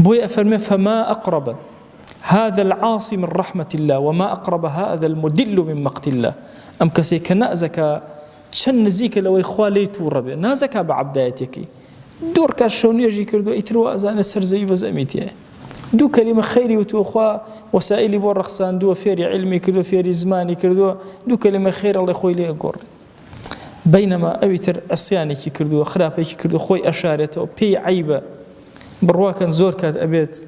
بوي أفرمي فما أقرب هذا العاصي من رحمة الله وما أقرب هذا المدل من مقت الله. أم كسي كنأزك شن نزيك لو إخوالي توربي نازك بعبدايتك دور كارشون يجي كردو إتروا أزان السرزي بزميتي دو كلمة خيري وتوخوا وسائلي بورخصان دو فيري علمي كردو فيري زماني كردو دو كلمة خير الله خوي لي أقول بينما أبيتر عصياني كردو خرابي كردو خوي أشارته بي عيبة برواكن زور كات أبيت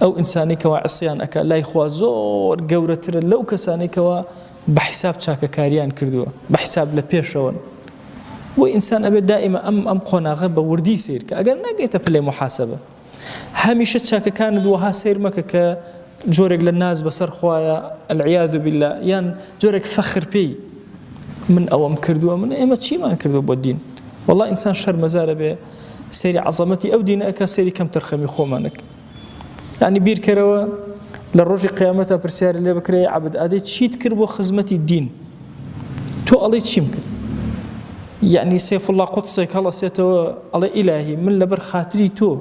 أو إنساني كوا عصيان أكا لا يخوا زور جورتر لو كساني كوا بحساب شاكا كاريان كردو بحساب لبيشون وإنسان أبي دائما أم قناغة بوردي سير كأجل نجيت بلي محاسبة هميشة شاكا كانت وها سير مكا جورك للناس بصر خوايا العياذ بالله يان جورك فخر بي من أوام كردو من إما شيء ما كردو بالدين والله إنسان شر مزارة به سيري عظمتي أو دين أكا سيري كم ترخمي خومانك يعني بير كروا للرجل قيامتها برسيار اللي بكري عبد أديت شيت كربو خزمتي الدين تو أليت شيمكن يعني سيف الله قدسك الله سيتو الله إلهي من لبر خاطري تو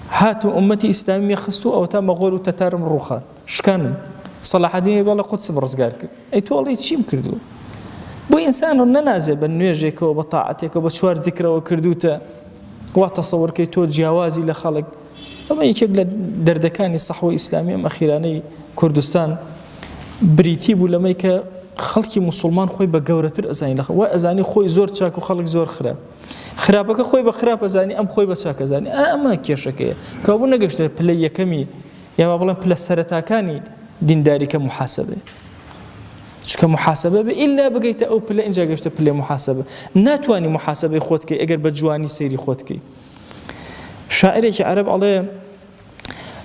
هاتوا أمتي إسلامية خستو أو تام غولو تتارم الروخان شكان صلاح الدين بالله قدس برزقارك أي تو أليت شيمكردو بو إنسان ننازع بنيجيك وبطاعتك وبشوار ذكره وكردوته وتصور كي تو جوازي لخلق طبعا يكيد دردكاني الصحوة الإسلامية أخيراني كردستان بريتي بولا ميكا خلقي مسلمان خوي بجورة الأزاني لخ وأزاني خوي زور شاك وخلق زور خراب خرابك خوي بخراب أزاني أم خوي بشاك أزاني أما كيشكية كابونا قشت بلي كمي يا بابلا بلا سرتاكاني دين داري كمحاسبة شو كمحاسبة إلا بقيت أو بلا إنجا قشت بلا محاسبة ناتواني محاسبة خوتك أجر بجواني سيري خوتك شاعرك عرب عليه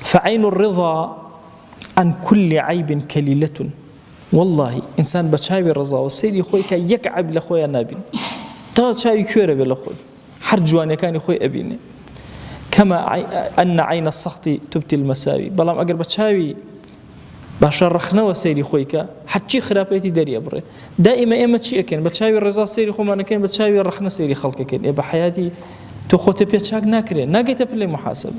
فعين الرضا عن كل عيب كليلة والله إنسان بتشاوي الرضا والسيري خويك يكعب لخويا نابين تا تشاوي كورة بلخوي حرجوان كان خوي أبيني كما أن عين السخط تبتي المساوي بلام أقر بتشاوي باشا رخنا وسيري خويك حتى خرابيتي داري أبري دائما إما تشي أكين بتشاوي الرضا سيري خو ما نكين بتشاوي الرخنا سيري خلق كين بحياتي تو خوتي بيتشاك ناكري ناقيت بلي محاسبة